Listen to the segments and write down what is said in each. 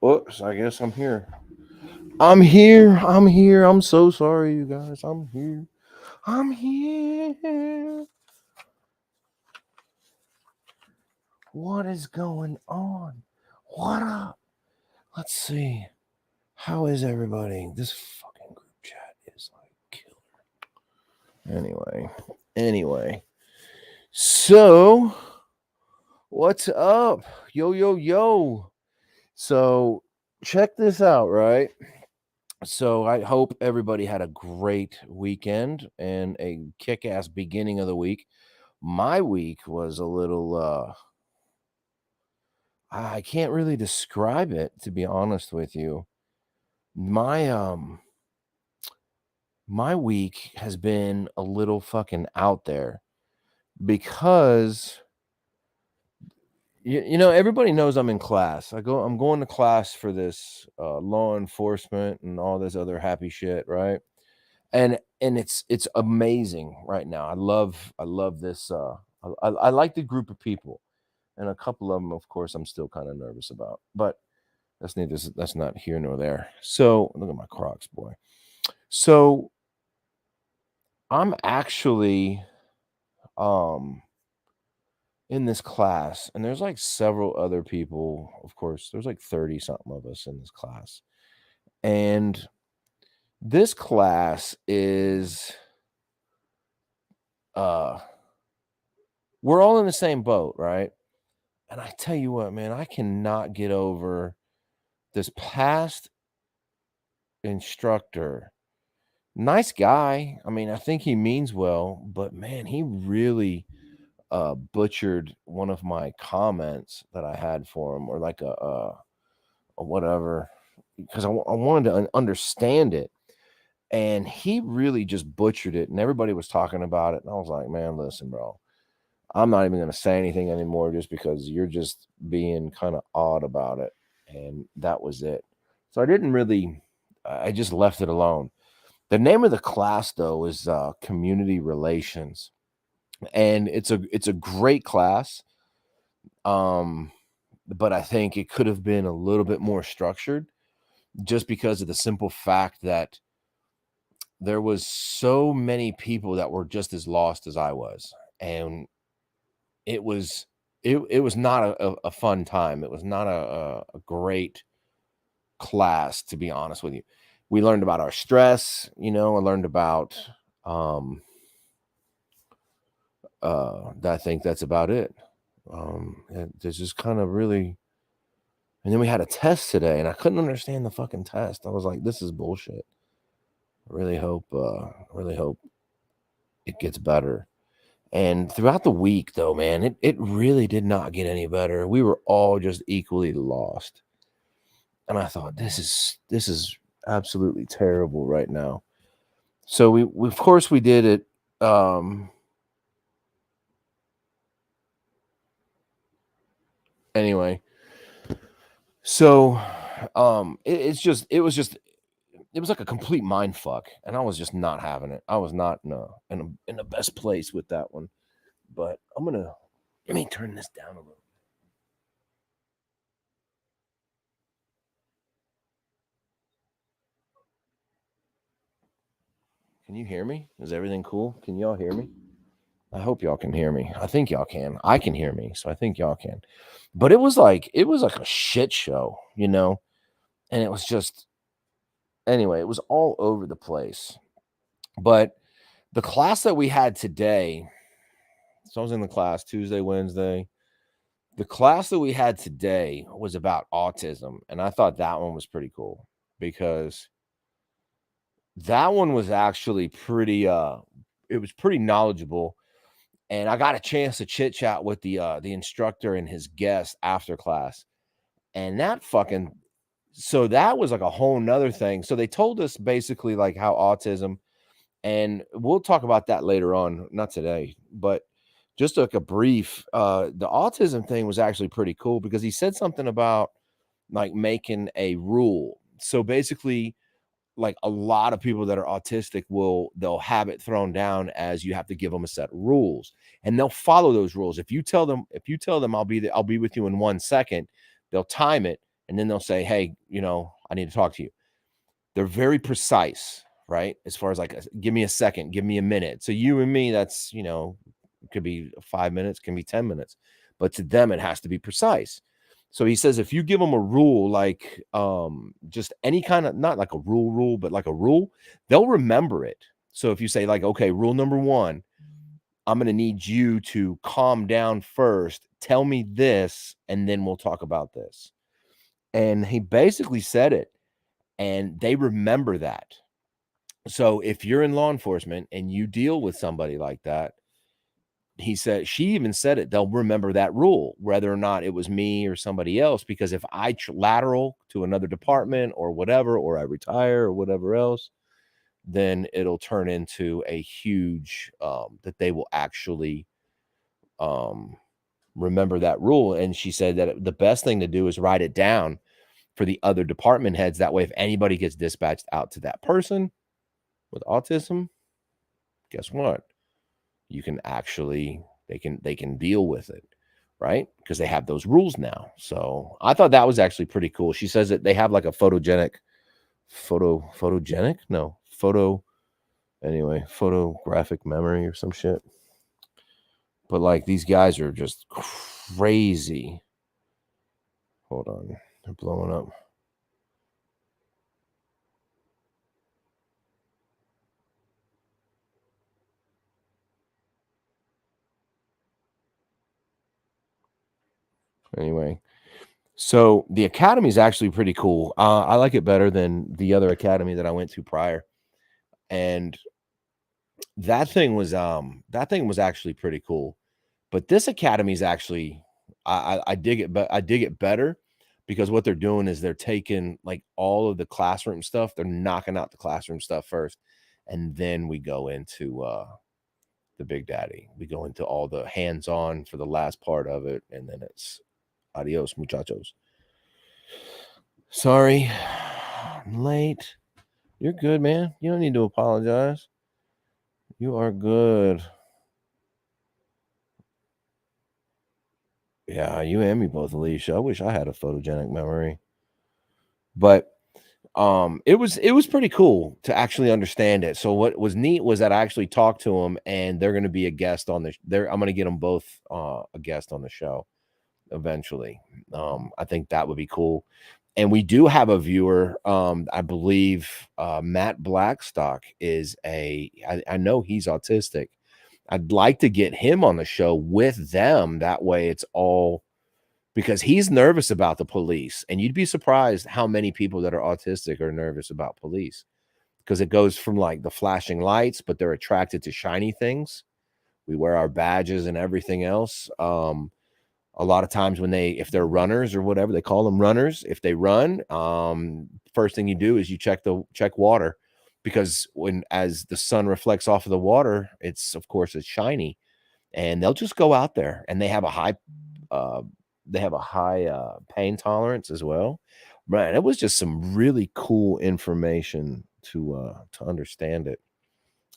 Oops, I guess I'm here. I'm here. I'm here. I'm so sorry, you guys. I'm here. I'm here. What is going on? What up? Let's see. How is everybody? This fucking group chat is like killer. Anyway. So, what's up? Yo. So, check this out, right? So I hope everybody had a great weekend and a kick-ass beginning of the week. My week was a little I can't really describe it, to be honest with you. My week has been a little fucking out there because everybody knows I'm in class. I'm going to class for this law enforcement and all this other happy shit, right? And it's amazing right now. I love this. I like the group of people, and a couple of them, of course, I'm still kind of nervous about. But that's not here nor there. So look at my Crocs, boy. So I'm actually um in this class, and there's like several other people. Of course, there's like 30 something of us in this class, and this class is uh we're all in the same boat, right? And I tell you what, man, I cannot get over this past instructor. Nice guy. I mean, I think he means well, but man, he really butchered one of my comments that I had for him, or like a whatever, because I wanted to understand it. And he really just butchered it, and everybody was talking about it. And I was like, man, listen, bro, I'm not even going to say anything anymore just because you're just being kind of odd about it. And that was it. So I just left it alone. The name of the class, though, is Community Relations. And it's a great class. Um, but I think it could have been a little bit more structured just because of the simple fact that there was so many people that were just as lost as I was. And it was it was not a fun time. It was not a great class, to be honest with you. We learned about our stress, I learned about um I think that's about it. There's just kind of really, and then we had a test today and I couldn't understand the fucking test. I was like, this is bullshit. I really hope it gets better. And throughout the week, though, man, it really did not get any better. We were all just equally lost. And I thought, this is absolutely terrible right now. So we of course we did it. Anyway, so it was like a complete mind fuck, and I was just not having it. I was not in the best place with that one. But let me turn this down a little. Can you hear me? Is everything cool? Can y'all hear me? I hope y'all can hear me. I think y'all can. I can hear me, so I think y'all can. But it was like a shit show, and it was just anyway, it was all over the place. But the class that we had today, so I was in the class Tuesday, Wednesday. The class that we had today was about autism, and I thought that one was pretty cool because that one was actually pretty it was pretty knowledgeable, and I got a chance to chit chat with the instructor and his guest after class. And that was like a whole nother thing. So they told us basically like how autism, and we'll talk about that later on, not today, but just like a brief, the autism thing was actually pretty cool because he said something about like making a rule. So basically, like a lot of people that are autistic they'll have it thrown down as you have to give them a set of rules, and they'll follow those rules. If you tell them I'll be with you in 1 second, they'll time it, and then they'll say, hey, I need to talk to you. They're very precise, right? As far as like, give me a second, give me a minute. So you and me, that's, it could be 5 minutes, can be 10 minutes, but to them, it has to be precise. So he says, if you give them a rule, like just any kind of, not like a rule, but like a rule, they'll remember it. So if you say like, okay, rule number 1, I'm going to need you to calm down first, tell me this, and then we'll talk about this. And he basically said it, and they remember that. So if you're in law enforcement and you deal with somebody like that, she even said it, they'll remember that rule, whether or not it was me or somebody else, because if I lateral to another department or whatever, or I retire or whatever else, then it'll turn into a huge, that they will actually remember that rule. And she said that the best thing to do is write it down for the other department heads. That way, if anybody gets dispatched out to that person with autism, guess what? You can actually, they can deal with it, right? Because they have those rules now. So I thought that was actually pretty cool. She says that they have like a photographic memory or some shit. But like, these guys are just crazy. Hold on, they're blowing up. Anyway, so the academy is actually pretty cool. I like it better than the other academy that I went to prior, and that thing was actually pretty cool. But this academy is actually, I dig it, but I dig it better because what they're doing is they're taking like all of the classroom stuff, they're knocking out the classroom stuff first, and then we go into the Big Daddy. We go into all the hands-on for the last part of it, and then it's adios, muchachos. Sorry, I'm late. You're good, man. You don't need to apologize. You are good. Yeah, you and me both, Alicia. I wish I had a photogenic memory. But it was pretty cool to actually understand it. So what was neat was that I actually talked to them, and they're going to be a guest on I'm going to get them both a guest on the show eventually. I think that would be cool. And we do have a viewer. I believe Matt Blackstock is I know he's autistic. I'd like to get him on the show with them. That way it's all, because he's nervous about the police. And you'd be surprised how many people that are autistic are nervous about police, because it goes from like the flashing lights, but they're attracted to shiny things. We wear our badges and everything else. A lot of times if they're runners or whatever, they call them runners. If they run, first thing you do is you check water, because as the sun reflects off of the water, of course it's shiny, and they'll just go out there, and uh, they have a high pain tolerance as well. Right. It was just some really cool information to understand it.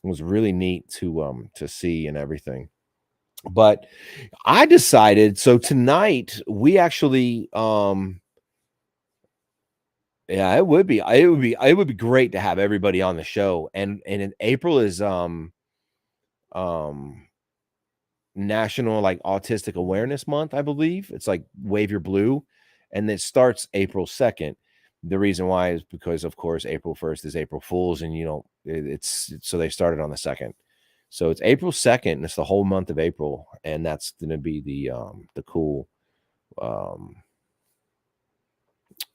It was really neat to see and everything. But I decided, so tonight we actually yeah, it would be great to have everybody on the show. And in April is um National like Autistic Awareness Month, I believe. It's like Wave Your Blue, and it starts April 2nd. The reason why is because, of course, April 1st is April Fools, and so they started on the 2nd. So it's April 2nd, and it's the whole month of April, and that's going to be um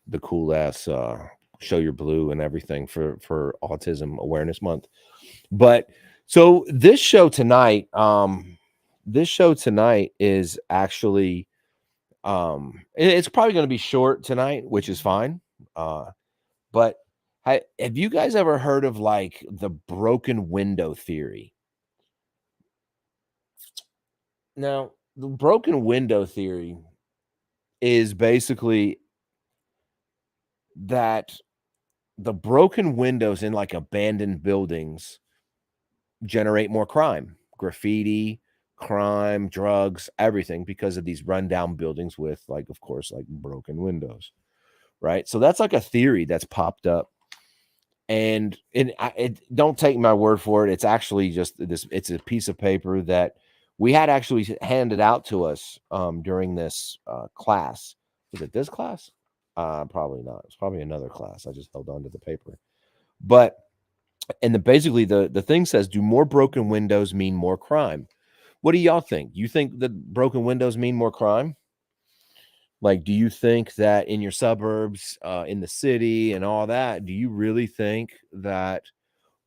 the cool ass Show Your Blue and everything for Autism Awareness Month. But so this show tonight is actually it's probably going to be short tonight, which is fine. But have you guys ever heard of like the broken window theory? Now, the broken window theory is basically that the broken windows in like abandoned buildings generate more crime, graffiti, crime, drugs, everything, because of these rundown buildings with, like, of course, like broken windows. right? So that's like a theory that's popped up. And don't take my word for it. It's actually just this. It's a piece of paper that we had actually handed out to us during this class. Was it this class? Probably not. It's probably another class. I just held on to the paper. But basically the thing says, do more broken windows mean more crime? What do y'all think? You think that broken windows mean more crime? Like, do you think that in your suburbs, in the city and all that, do you really think that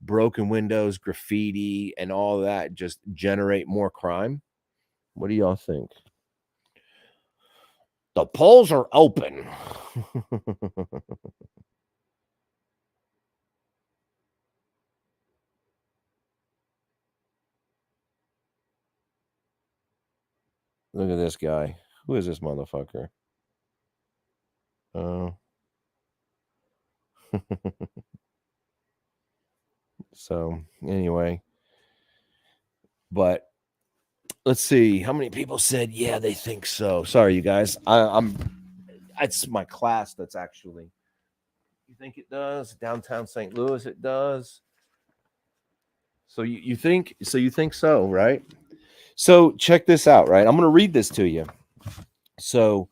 broken windows, graffiti, and all that just generate more crime? What do y'all think? The polls are open. Look at this guy. Who is this motherfucker? Oh. So, anyway, but let's see how many people said, yeah, they think so. Sorry, you guys. It's my class that's actually. You think it does? Downtown St. Louis, it does. So you think so, right? So check this out, right? I'm going to read this to you. So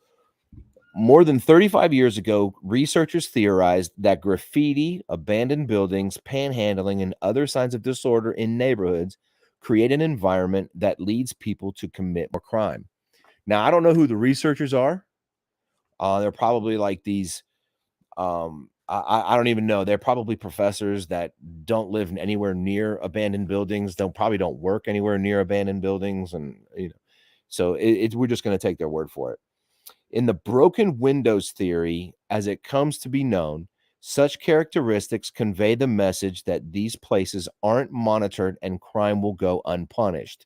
more than 35 years ago, researchers theorized that graffiti, abandoned buildings, panhandling, and other signs of disorder in neighborhoods create an environment that leads people to commit more crime. Now, I don't know who the researchers are. They're probably like these. I don't even know. They're probably professors that don't live anywhere near abandoned buildings. They probably don't work anywhere near abandoned buildings, and so we're just going to take their word for it. In the broken windows theory, as it comes to be known, such characteristics convey the message that these places aren't monitored and crime will go unpunished.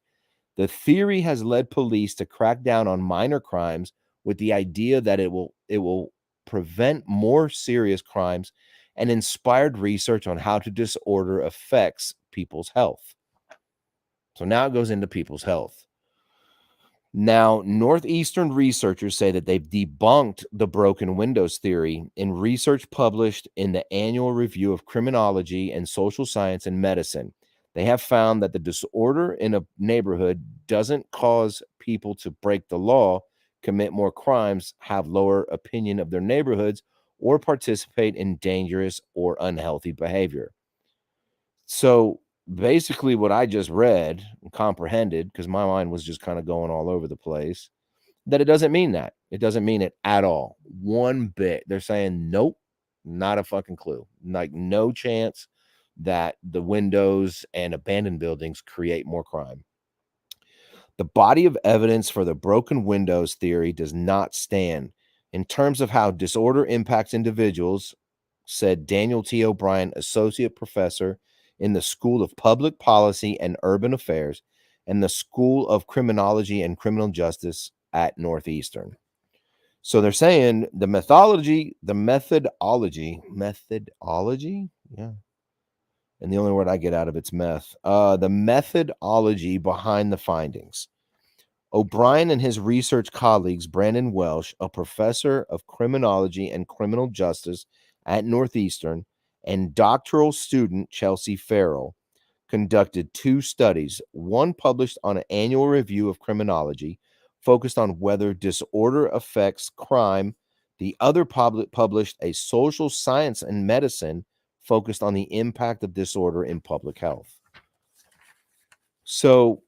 The theory has led police to crack down on minor crimes with the idea that it will prevent more serious crimes and inspired research on how to disorder affects people's health. So now it goes into people's health. Now, Northeastern researchers say that they've debunked the broken windows theory in research published in the Annual Review of Criminology and Social Science and Medicine. They have found that the disorder in a neighborhood doesn't cause people to break the law, commit more crimes, have lower opinion of their neighborhoods, or participate in dangerous or unhealthy behavior. So basically, what I just read and comprehended, because my mind was just kind of going all over the place, that it doesn't mean that. It doesn't mean it at all. One bit. They're saying, nope, not a fucking clue. Like, no chance that the windows and abandoned buildings create more crime. The body of evidence for the broken windows theory does not stand. In terms of how disorder impacts individuals, said Daniel T. O'Brien, associate professor in the School of Public Policy and Urban Affairs and the School of Criminology and Criminal Justice at Northeastern. So they're saying the methodology, yeah. And the only word I get out of it's meth. The methodology behind the findings. O'Brien and his research colleagues, Brandon Welsh, a professor of criminology and criminal justice at Northeastern, and doctoral student Chelsea Farrell, conducted two studies, one published on an annual review of criminology, focused on whether disorder affects crime. The other published a social science and medicine, focused on the impact of disorder in public health. So,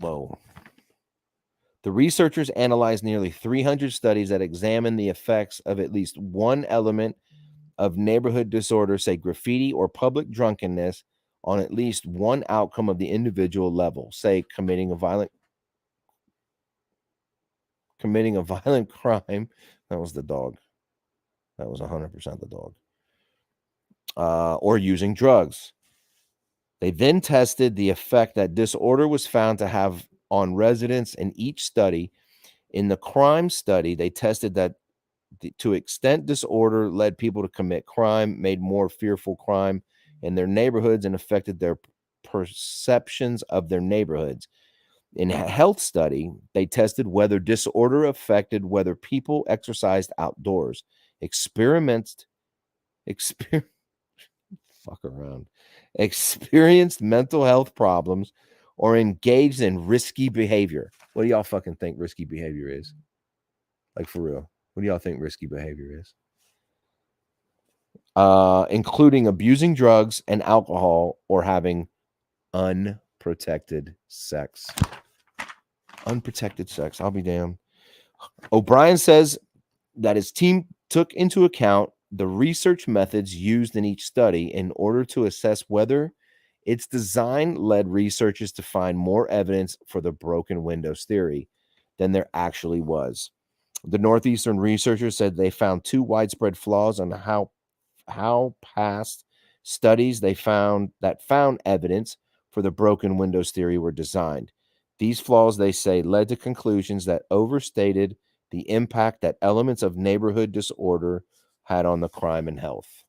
whoa. The researchers analyzed nearly 300 studies that examined the effects of at least one element of neighborhood disorder, say graffiti or public drunkenness, on at least one outcome of the individual level, say committing a violent crime. That was the dog. That was 100% the dog. Or using drugs. They then tested the effect that disorder was found to have on residents in each study. In the crime study, they tested that to extent disorder led people to commit crime, made more fearful crime in their neighborhoods, and affected their perceptions of their neighborhoods. In a health study, they tested whether disorder affected whether people exercised outdoors, experienced exper- fuck around, experienced mental health problems, or engaged in risky behavior. What do y'all fucking think risky behavior is? Like for real. What do y'all think risky behavior is? Including abusing drugs and alcohol or having unprotected sex. Unprotected sex. I'll be damned. O'Brien says that his team took into account the research methods used in each study in order to assess whether its design led researchers to find more evidence for the broken windows theory than there actually was. The Northeastern researchers said they found two widespread flaws on how past studies they found evidence for the broken windows theory were designed. These flaws, they say, led to conclusions that overstated the impact that elements of neighborhood disorder had on the crime and health.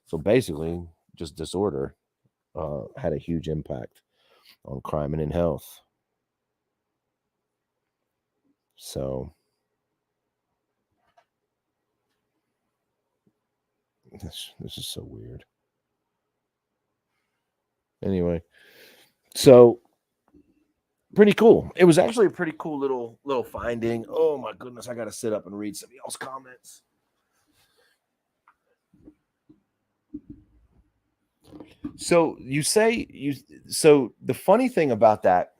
So basically, just disorder had a huge impact on crime and in health. So this is so weird. Anyway, so pretty cool. It was actually a pretty cool little finding. Oh my goodness, I got to sit up and read some of y'all's comments. So so the funny thing about that,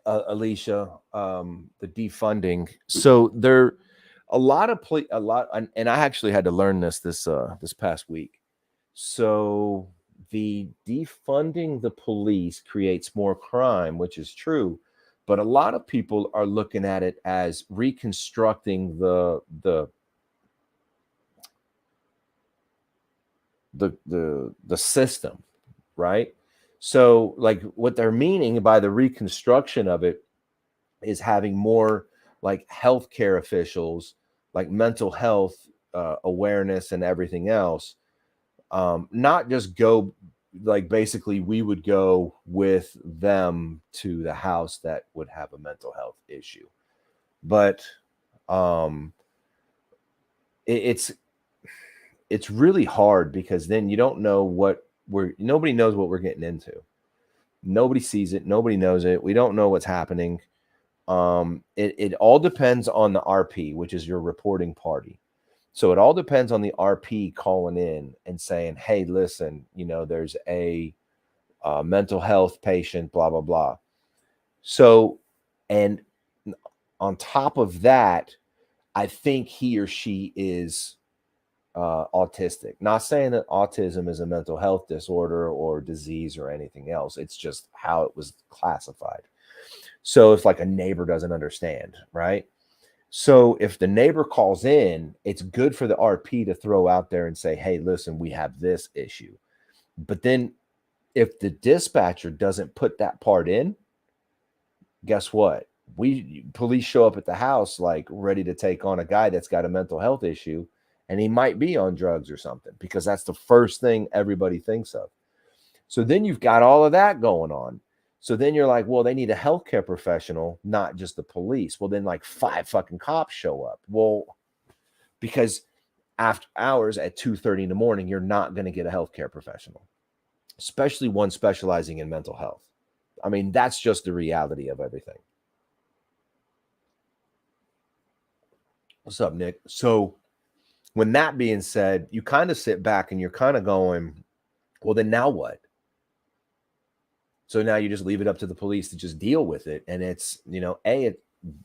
Alicia, the defunding. So there a lot of and I actually had to learn this past week. So the defunding the police creates more crime, which is true, but a lot of people are looking at it as reconstructing the system, right? So like what they're meaning by the reconstruction of it is having more like healthcare officials, like mental health awareness and everything else. Not just go like basically we would go with them to the house that would have a mental health issue, but um, it's really hard because then you don't know nobody knows what we're getting into. Nobody sees it. Nobody knows it. We don't know what's happening. It all depends on the RP, which is your reporting party. So it all depends on the RP calling in and saying, "Hey, listen, there's a mental health patient, blah blah blah." So, and on top of that, I think he or she is autistic. Not saying that autism is a mental health disorder or disease or anything else. It's just how it was classified. So if like a neighbor doesn't understand, right? So if the neighbor calls in, it's good for the RP to throw out there and say, "Hey, listen, we have this issue." But then if the dispatcher doesn't put that part in, guess what? Police show up at the house like ready to take on a guy that's got a mental health issue and he might be on drugs or something because that's the first thing everybody thinks of. So then you've got all of that going on. So then you're like, well, they need a healthcare professional, not just the police. Well, then like 5 fucking cops show up. Well, because after hours at 2:30 in the morning, you're not going to get a healthcare professional, especially one specializing in mental health. I mean, that's just the reality of everything. What's up, Nick? So when that being said, you kind of sit back and you're kind of going, well, then now what? So now you just leave it up to the police to just deal with it. And it's,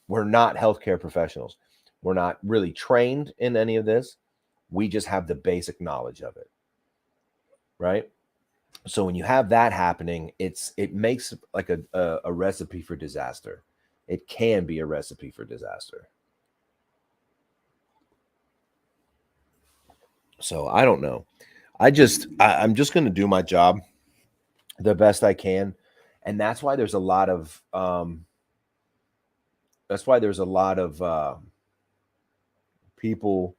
we're not healthcare professionals. We're not really trained in any of this. We just have the basic knowledge of it. Right. So when you have that happening, it makes like a recipe for disaster. It can be a recipe for disaster. So I don't know. I'm just going to do my job the best I can. And that's why there's a lot of people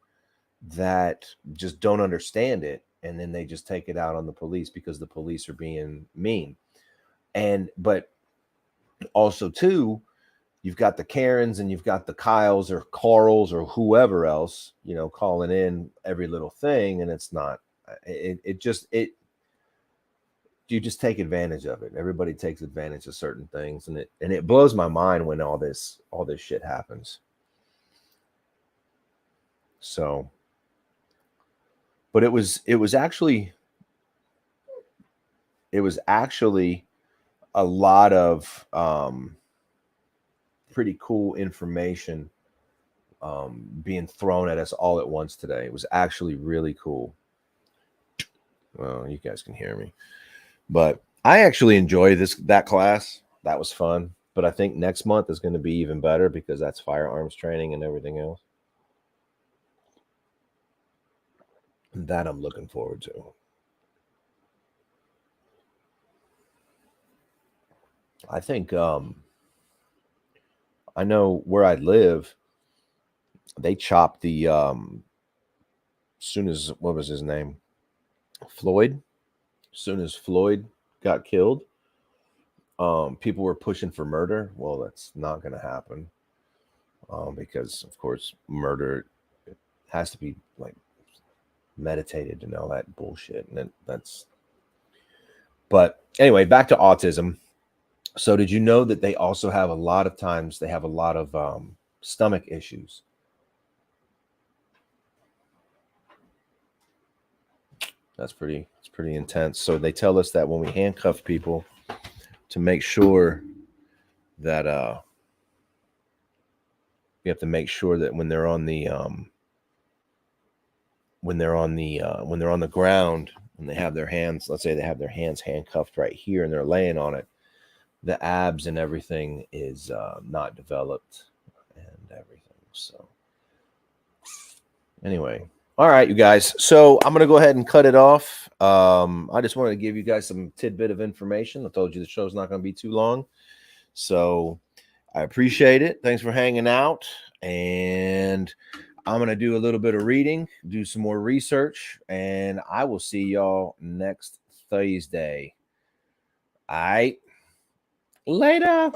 that just don't understand it and then they just take it out on the police because the police are being mean. But also too, you've got the Karens and you've got the Kyles or Carls or whoever else, calling in every little thing, and it's not. You just take advantage of it. Everybody takes advantage of certain things, and it blows my mind when all this shit happens. So, but it was actually a lot of pretty cool information being thrown at us all at once today. It was actually really cool. Well, you guys can hear me, but I actually enjoy that class. That was fun. But I think next month is going to be even better because that's firearms training and everything else. That I'm looking forward to. I think I know where I live, they chopped the soon as what was his name? Floyd. As soon as Floyd got killed, people were pushing for murder. Well, that's not going to happen because, of course, murder has to be like meditated and all that bullshit, and that's. But anyway, back to autism. So, did you know that they also have a lot of times they have a lot of stomach issues? It's pretty intense. So they tell us that when we handcuff people, to make sure that we have to make sure that when they're on the when they're on the ground and they have their hands, let's say they have their hands handcuffed right here and they're laying on it, the abs and everything is not developed and everything. So anyway, all right, you guys. So I'm gonna go ahead and cut it off. I just wanted to give you guys some tidbit of information. I told you the show's not gonna be too long, so I appreciate it. Thanks for hanging out, and I'm gonna do a little bit of reading, do some more research, and I will see y'all next Thursday. All right, later.